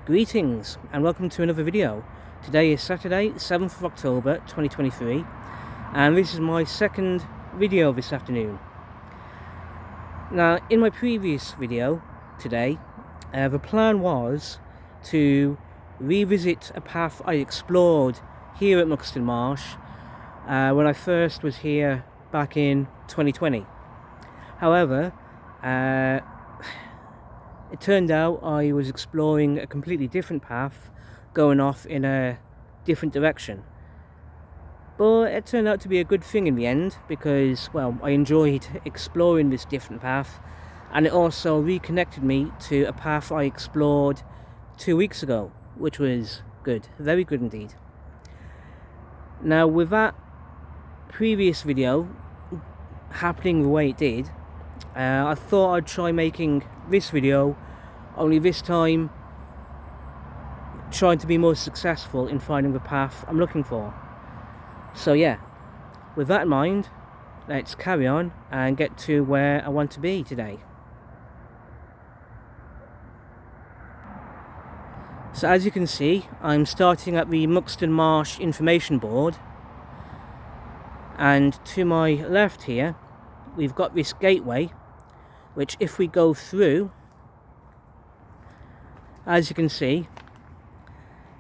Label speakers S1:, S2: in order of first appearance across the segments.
S1: Greetings and welcome to another video. Today is Saturday, 7th of October 2023, and this is my second video this afternoon. Now, in my previous video today, the plan was to revisit a path I explored here at Muxton Marsh when I first was here back in 2020. However, it turned out I was exploring a completely different path, going off in a different direction. But it turned out to be a good thing in the end, because, well, I enjoyed exploring this different path, and it also reconnected me to a path I explored 2 weeks ago, which was good, very good indeed. Now, with that previous video happening the way it did, I thought I'd try making this video, only this time trying to be more successful in finding the path I'm looking for. So yeah, with that in mind, let's carry on and get to where I want to be today. So as you can see, I'm starting at the Muxton Marsh information board, and to my left here we've got this gateway, which if we go through, as you can see,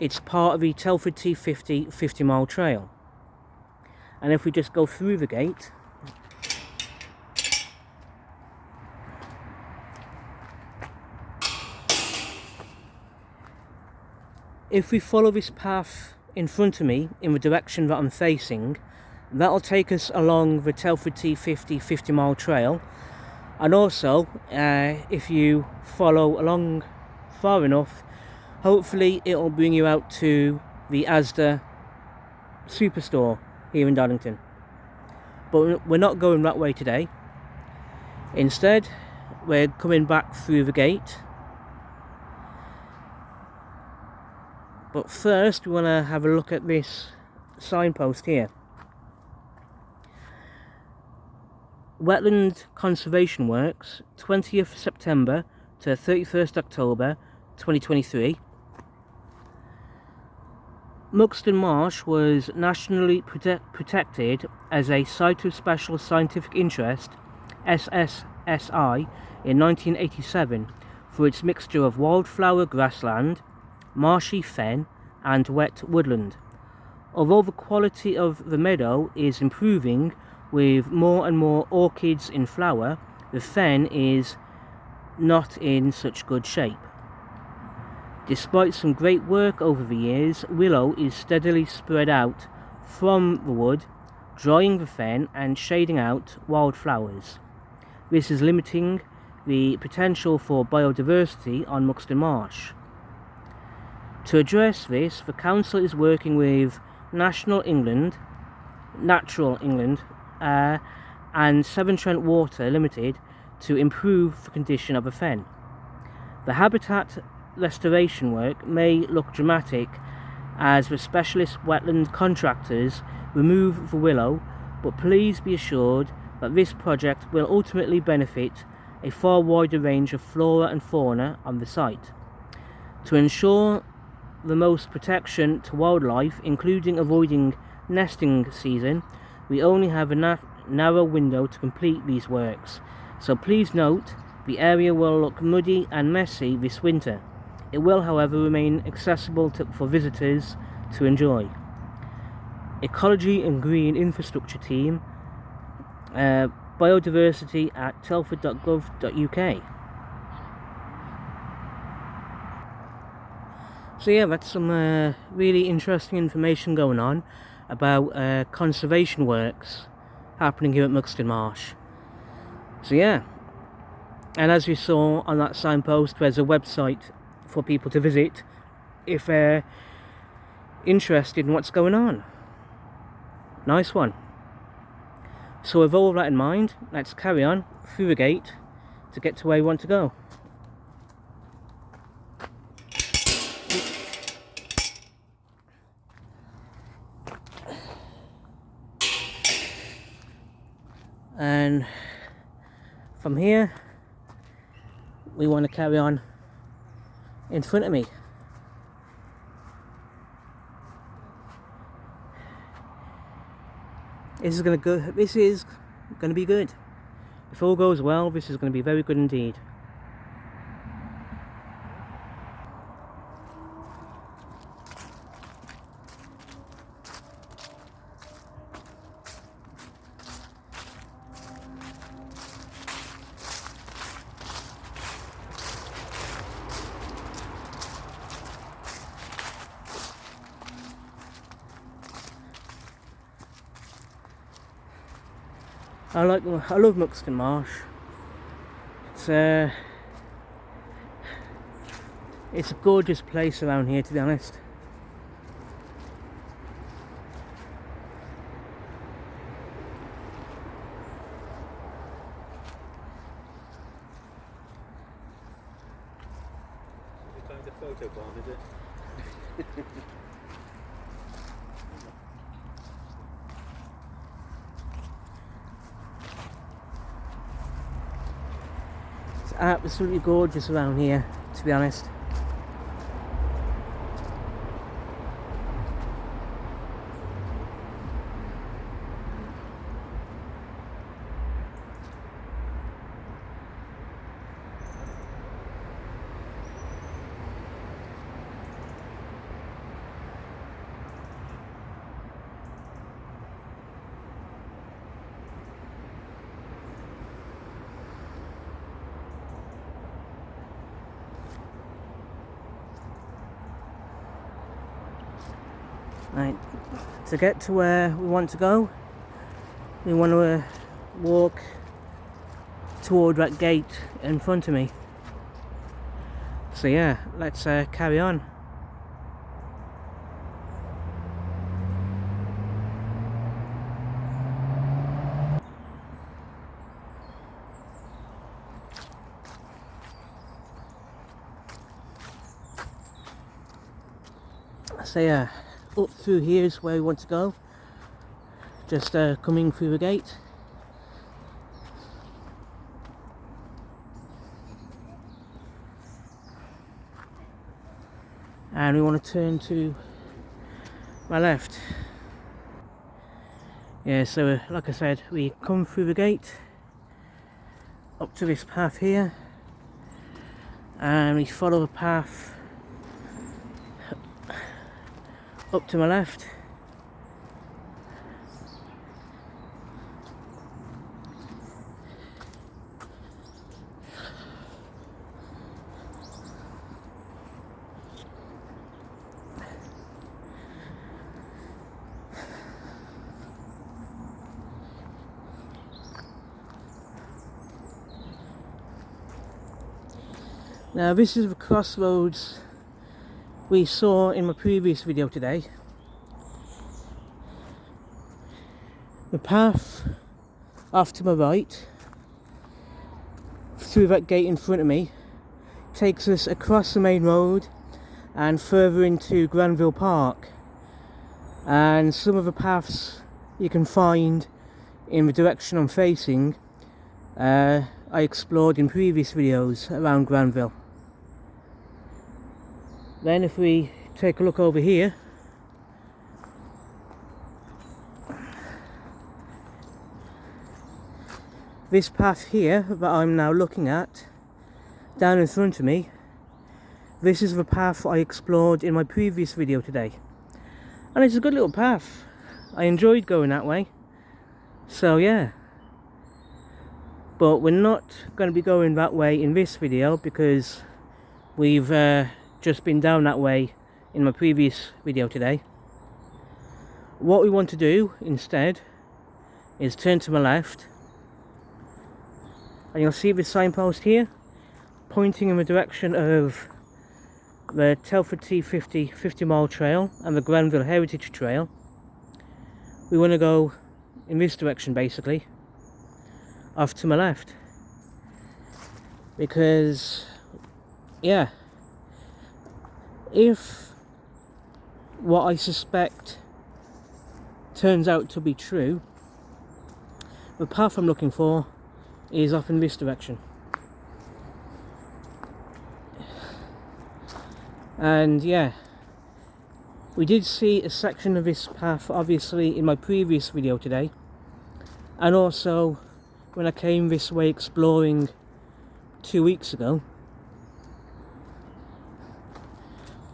S1: it's part of the Telford T50 50-mile trail. And if we just go through the gate, if we follow this path in front of me in the direction that I'm facing, that'll take us along the Telford T50 50-mile trail. And also, if you follow along far enough, hopefully it'll bring you out to the Asda superstore here in Donnington. But we're not going that way today. Instead, we're coming back through the gate. But first, we want to have a look at this signpost here. Wetland Conservation Works, 20th September to 31st October 2023. Muxton Marsh was nationally protected as a Site of Special Scientific Interest, SSSI, in 1987 for its mixture of wildflower grassland, marshy fen and wet woodland. Although the quality of the meadow is improving with more and more orchids in flower, the fen is not in such good shape. Despite some great work over the years, willow is steadily spread out from the wood, drying the fen and shading out wildflowers. This is limiting the potential for biodiversity on Muxton Marsh. To address this, the council is working with Natural England, and Severn Trent Water Limited to improve the condition of the fen. The habitat restoration work may look dramatic as the specialist wetland contractors remove the willow, but please be assured that this project will ultimately benefit a far wider range of flora and fauna on the site. To ensure the most protection to wildlife, including avoiding nesting season, we only have a narrow window to complete these works, so please note the area will look muddy and messy this winter. It will, however, remain accessible for visitors to enjoy. Ecology and Green Infrastructure Team, biodiversity at telford.gov.uk. So yeah, that's some really interesting information going on about conservation works happening here at Muxton Marsh. So yeah, and as you saw on that signpost, there's a website for people to visit if they're interested in what's going on. Nice one. So with all that in mind, let's carry on through the gate to get to where we want to go. And from here we want to carry on in front of me. This is gonna be good. If all goes well, this is gonna be very good indeed. I love Muxton Marsh. It's a gorgeous place around here, to be honest.
S2: It's kind of photo bomb, is it?
S1: It's absolutely gorgeous around here, to be honest. Right, to get to where we want to go, we want to walk toward that gate in front of me. So yeah, let's carry on. So yeah, up through here is where we want to go. Just coming through the gate. And we want to turn to my left. Yeah, so like I said, we come through the gate up to this path here, and we follow the path up to my left. Now this is the crossroads we saw in my previous video today. The path off to my right, through that gate in front of me, takes us across the main road and further into Granville Park. And some of the paths you can find in the direction I'm facing, I explored in previous videos around Granville. Then if we take a look over here, this path here that I'm now looking at, down in front of me, this is the path I explored in my previous video today. And it's a good little path. I enjoyed going that way. So yeah. But we're not going to be going that way in this video because we've just been down that way in my previous video today. What we want to do instead is turn to my left, and you'll see this signpost here pointing in the direction of the Telford T50 50-mile trail and the Granville Heritage Trail. We want to go in this direction basically, off to my left, because yeah, if what I suspect turns out to be true, the path I'm looking for is off in this direction. And yeah, we did see a section of this path obviously in my previous video today, And also when I came this way exploring 2 weeks ago,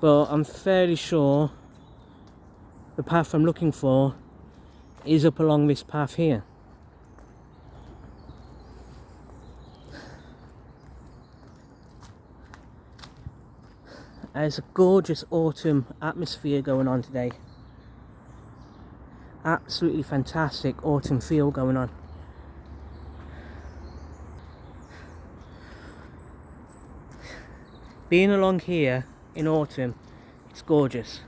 S1: but I'm fairly sure the path I'm looking for is up along this path here. There's a gorgeous autumn atmosphere going on today. Absolutely fantastic autumn feel going on. Being along here in autumn, it's gorgeous.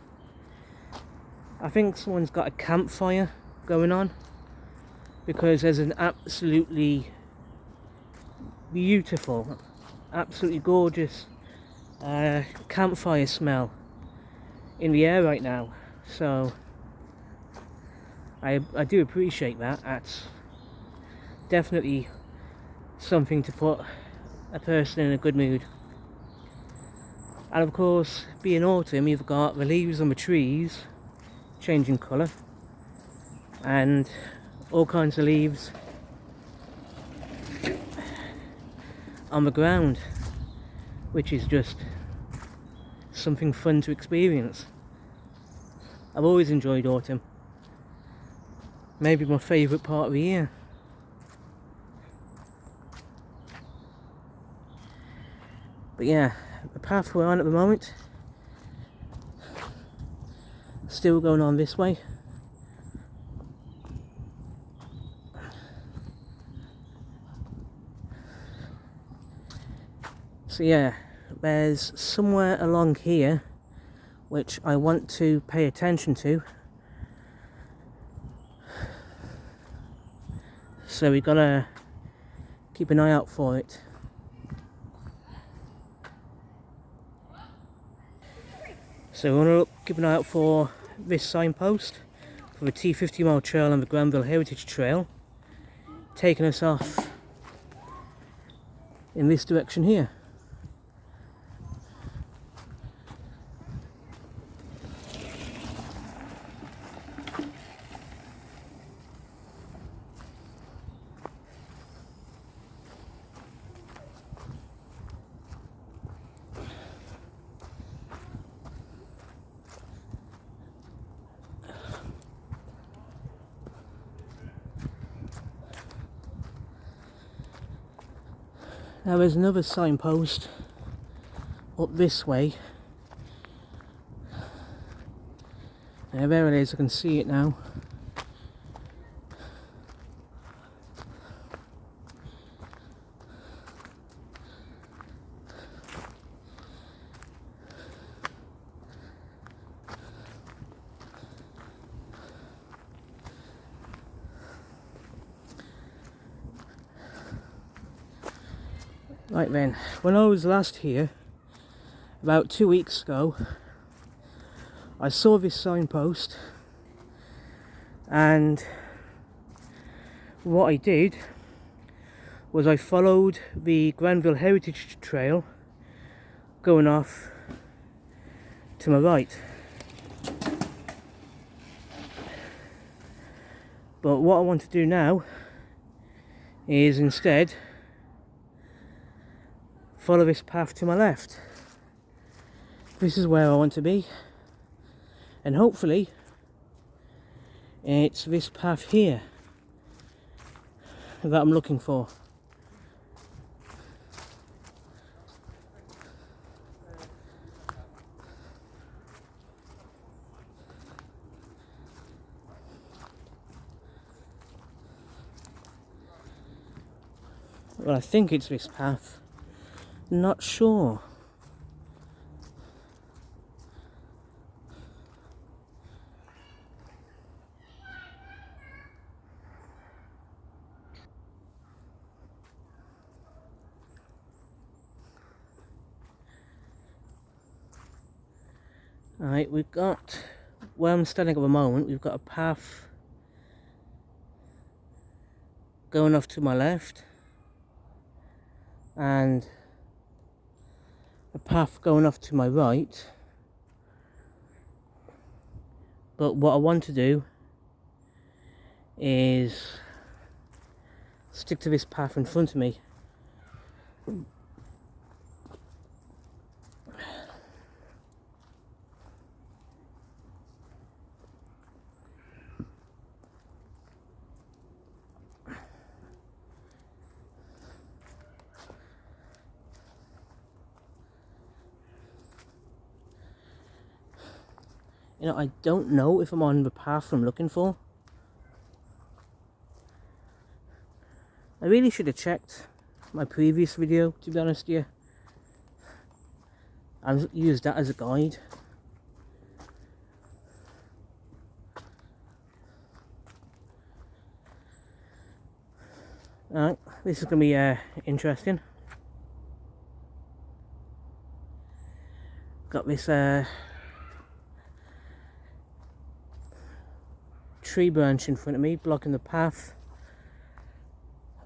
S1: I think someone's got a campfire going on, because there's an absolutely beautiful, absolutely gorgeous campfire smell in the air right now. So I do appreciate that. That's definitely something to put a person in a good mood. And of course, being autumn, you've got the leaves on the trees changing colour, and all kinds of leaves on the ground, which is just something fun to experience. I've always enjoyed autumn. Maybe my favourite part of the year. But yeah, the path we're on at the moment, still going on this way. So yeah, there's somewhere along here which I want to pay attention to. So we gotta keep an eye out for it. So we want to keep an eye out for this signpost for the T50 mile trail and the Granville Heritage Trail, taking us off in this direction here. Now there's another signpost up this way. Now there it is, I can see it now. Right then, when I was last here, about 2 weeks ago, I saw this signpost, and what I did was I followed the Granville Heritage Trail going off to my right. But what I want to do now is instead follow this path to my left. This is where I want to be, and hopefully it's this path here that I'm looking for. Well, I think it's this path. Not sure. Alright, we've got, where I'm standing at the moment, we've got a path going off to my left and a path going off to my right. But what I want to do is stick to this path in front of me. You know, I don't know if I'm on the path I'm looking for. I really should have checked my previous video, to be honest with you. I've used that as a guide. Alright, this is going to be interesting. Got this tree branch in front of me, blocking the path.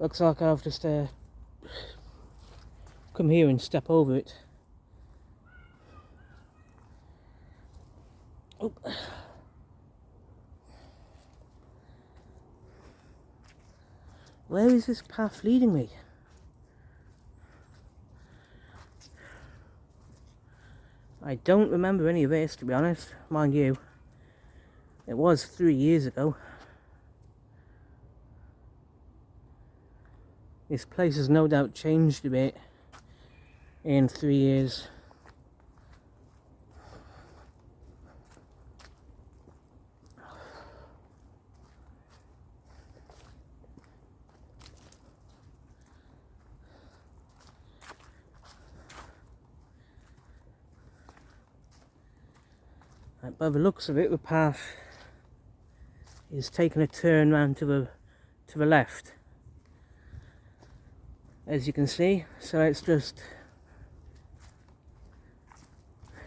S1: Looks like I've just come here and step over it. Oh. Where is this path leading me? I don't remember any of this, to be honest, mind you. It was 3 years ago. This place has no doubt changed a bit in 3 years. By the looks of it, the path is taking a turn round to the left, as you can see. So let's just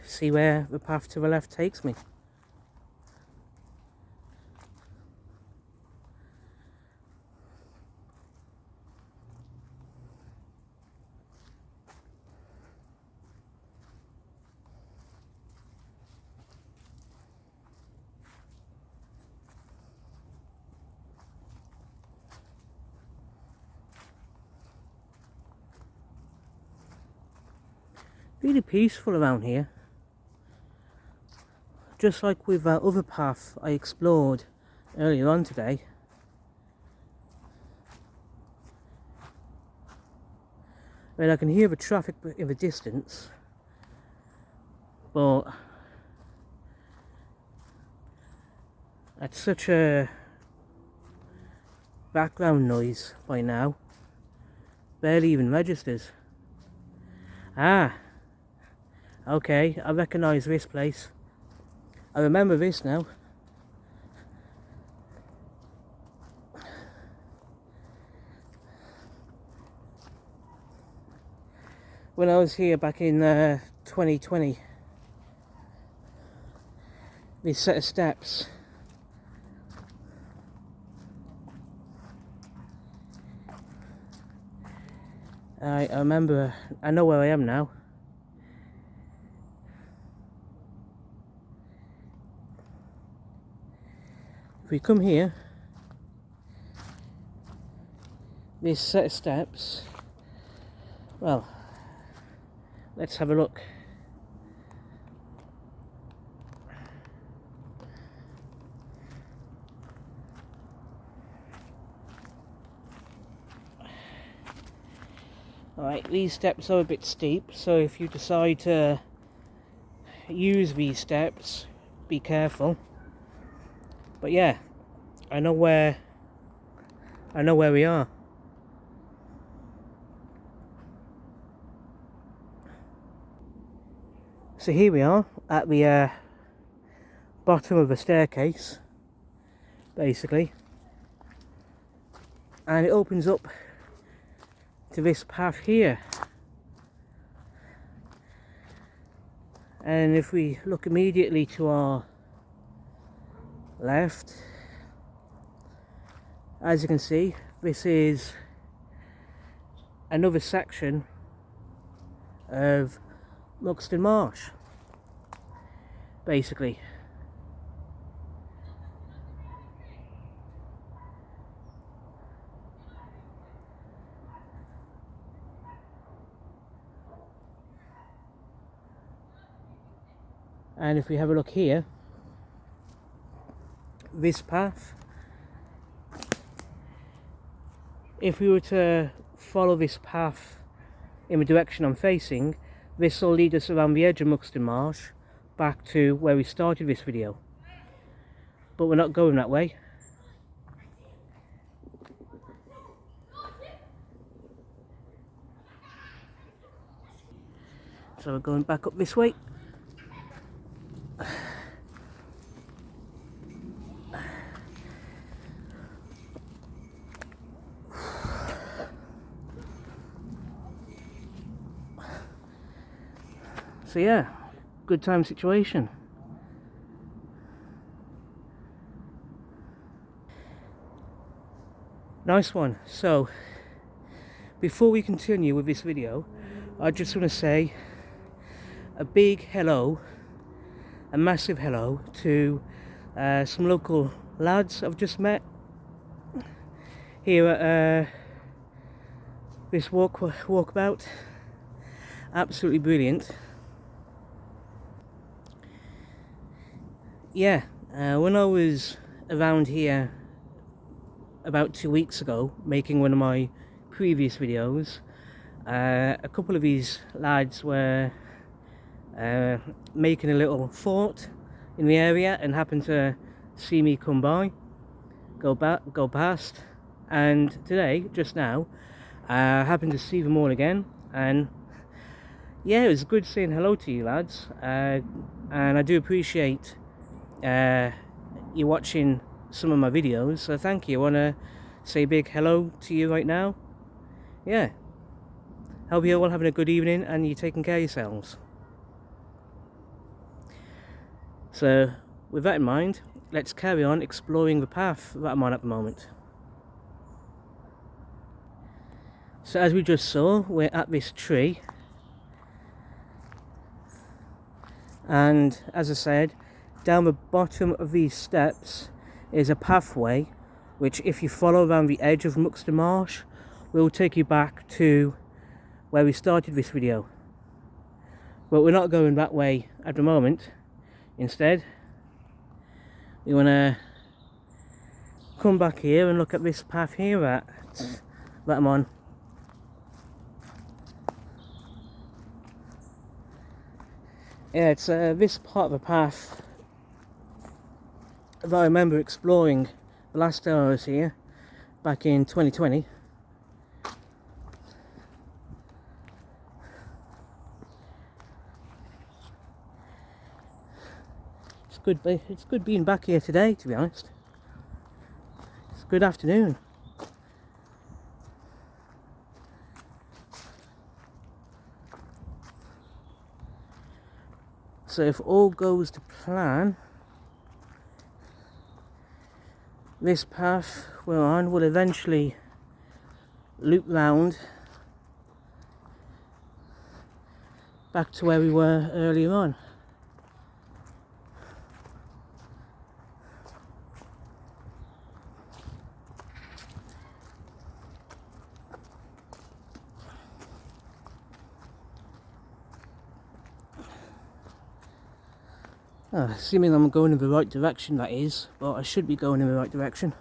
S1: see where the path to the left takes me. Really peaceful around here, just like with that other path I explored earlier on today. I mean, I can hear the traffic in the distance, but that's such a background noise by now, barely even registers. Ah, okay, I recognise this place. I remember this now. When I was here back in 2020, this set of steps, I remember, I know where I am now. If we come here, this set of steps, well, let's have a look. Alright, these steps are a bit steep, so if you decide to use these steps, be careful. But yeah, I know where we are. So here we are at the bottom of the staircase, basically, and it opens up to this path here. And if we look immediately to our left, as you can see, this is another section of Muxton Marsh, basically. And if we have a look here, this path, if we were to follow this path in the direction I'm facing, this will lead us around the edge of Muxton Marsh back to where we started this video. But we're not going that way. So we're going back up this way. So yeah, good time situation. Nice one. So before we continue with this video, I just want to say a big hello, a massive hello to some local lads I've just met here at this walkabout. Absolutely brilliant. Yeah, when I was around here about 2 weeks ago making one of my previous videos, a couple of these lads were making a little fort in the area and happened to see me come by, go past, and today, just now, I happened to see them all again, and yeah, it was good saying hello to you lads, and I do appreciate you watching some of my videos, so thank you. I want to say a big hello to you right now. Yeah, hope you're all having a good evening and you're taking care of yourselves. So with that in mind, let's carry on exploring the path that I'm on at the moment. So as we just saw, we're at this tree, and as I said, down the bottom of these steps is a pathway which, if you follow around the edge of Muxton Marsh, will take you back to where we started this video. But we're not going that way at the moment. Instead, we want to come back here and look at this path here that I'm on. Yeah, it's this part of the path that I remember exploring the last time I was here, back in 2020. It's good being back here today, to be honest. It's a good afternoon. So if all goes to plan, this path we're on will eventually loop round back to where we were earlier on. Assuming I'm going in the right direction, that is, but I should be going in the right direction.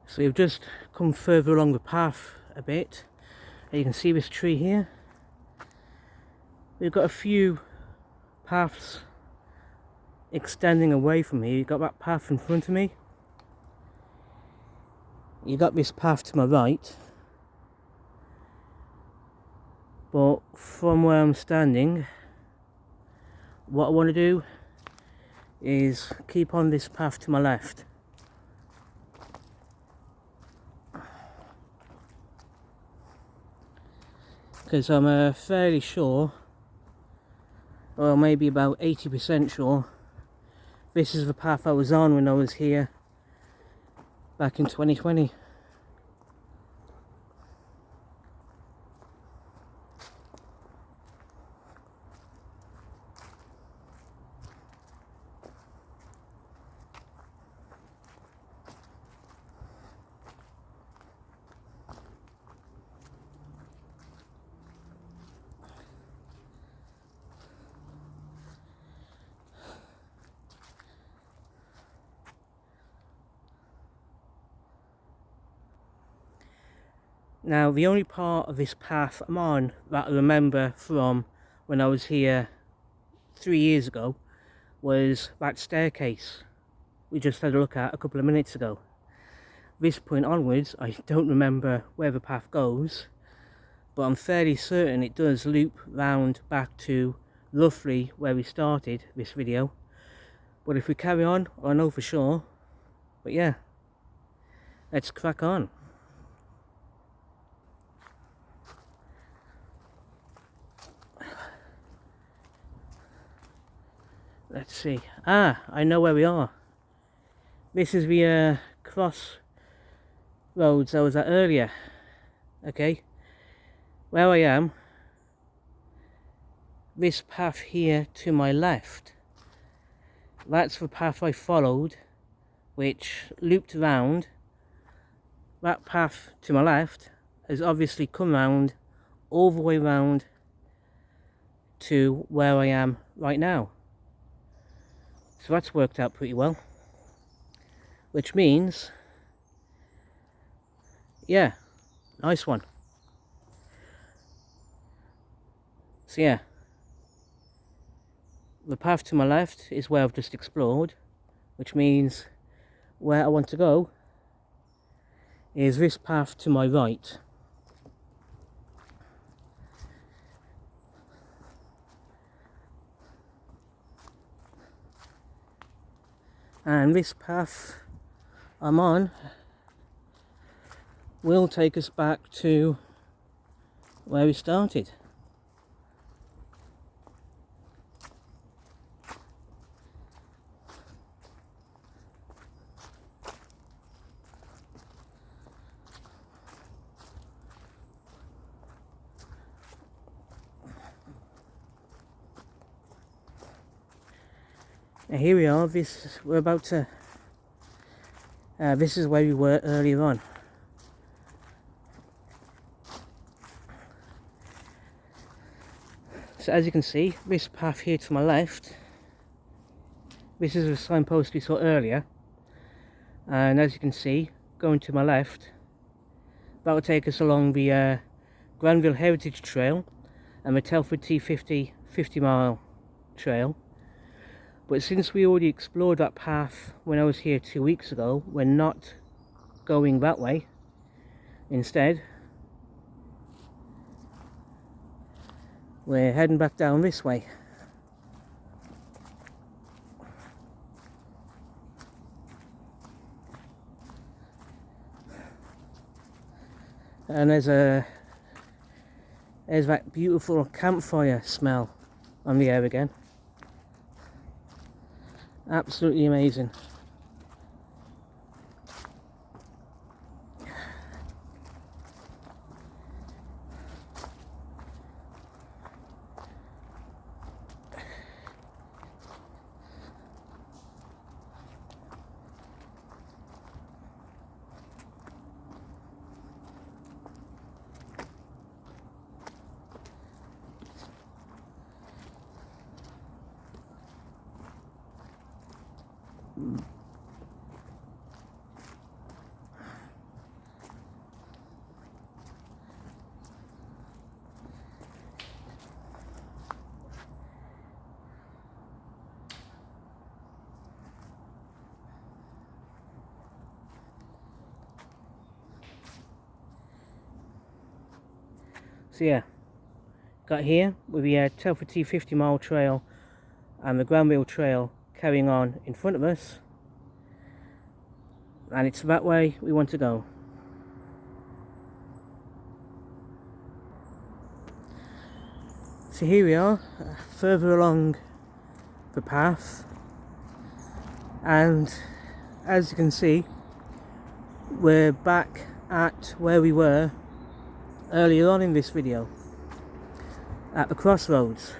S1: So we've just come further along the path a bit, and you can see this tree here. We've got a few paths extending away from here. You've got that path in front of me. You've got this path to my right. But from where I'm standing, what I want to do is keep on this path to my left. Because I'm fairly sure or maybe about 80% sure this is the path I was on when I was here back in 2020. Now, the only part of this path I'm on that I remember from when I was here 3 years ago was that staircase we just had a look at a couple of minutes ago. This point onwards, I don't remember where the path goes, but I'm fairly certain it does loop round back to roughly where we started this video. But if we carry on, I'll know for sure. But yeah, let's crack on. Let's see. I know where we are. This is the cross roads I was at earlier. Okay, where I am, this path here to my left, that's the path I followed, which looped round. That path to my left has obviously come round all the way round to where I am right now. So that's worked out pretty well, which means, yeah, nice one. So yeah, the path to my left is where I've just explored, which means where I want to go is this path to my right. And this path I'm on will take us back to where we started. Now here we are, this is where we were earlier on. So as you can see, this path here to my left, this is the signpost we saw earlier, and as you can see, going to my left, that will take us along the Granville Heritage Trail and the Telford T50 50-mile trail. But since we already explored that path when I was here 2 weeks ago, we're not going that way. Instead, we're heading back down this way. And there's that beautiful campfire smell on the air again. Absolutely amazing. So yeah, got here with the Telford T 50-mile trail and the Granville trail carrying on in front of us, and it's that way we want to go. So here we are, further along the path, and as you can see, we're back at where we were earlier on in this video, at the crossroads.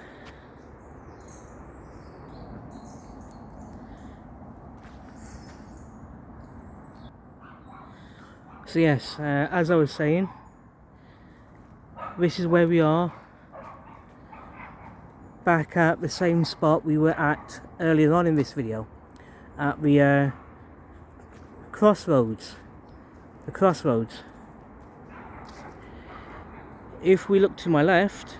S1: So yes, as I was saying, this is where we are, back at the same spot we were at earlier on in this video, at the crossroads. The crossroads. If we look to my left,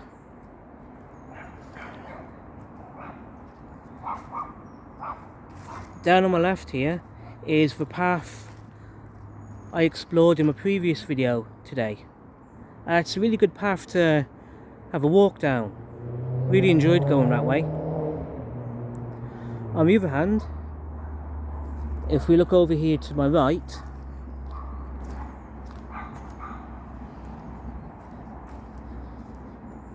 S1: down on my left here is the path I explored in my previous video today. It's a really good path to have a walk down. Really enjoyed going that way. On the other hand, if we look over here to my right,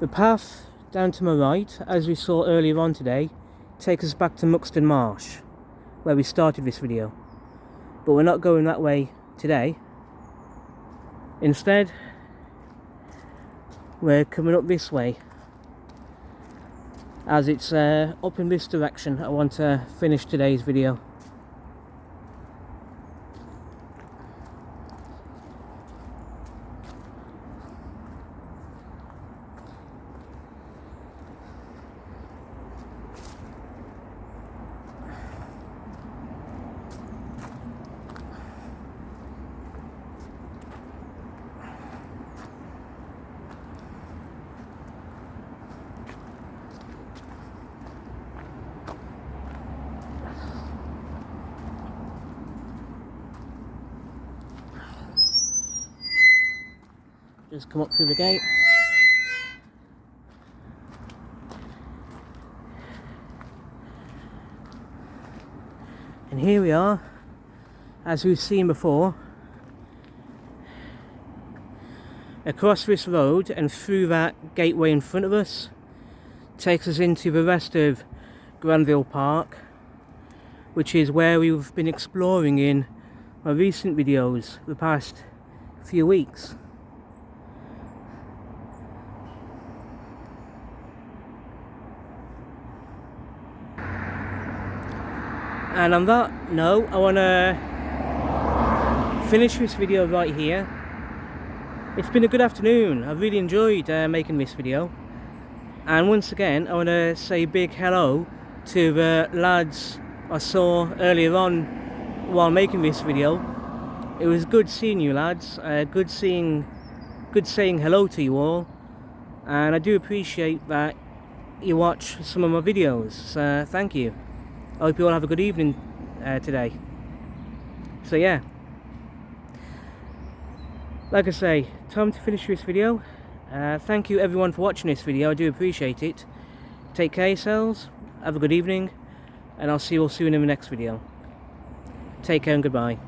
S1: the path down to my right, as we saw earlier on today, takes us back to Muxton Marsh, where we started this video. But we're not going that way today. Instead, we're coming up this way, as it's up in this direction I want to finish today's video. Just come up through the gate. And here we are, as we've seen before, across this road and through that gateway in front of us takes us into the rest of Granville Park, which is where we've been exploring in my recent videos the past few weeks. And on that note, I want to finish this video right here. It's been a good afternoon. I've really enjoyed making this video. And once again, I want to say a big hello to the lads I saw earlier on while making this video. It was good seeing you lads, good saying hello to you all. And I do appreciate that you watch some of my videos, so thank you. I hope you all have a good evening today. So yeah, like I say, time to finish this video. Thank you everyone for watching this video, I do appreciate it. Take care of yourselves, have a good evening, and I'll see you all soon in the next video. Take care and goodbye.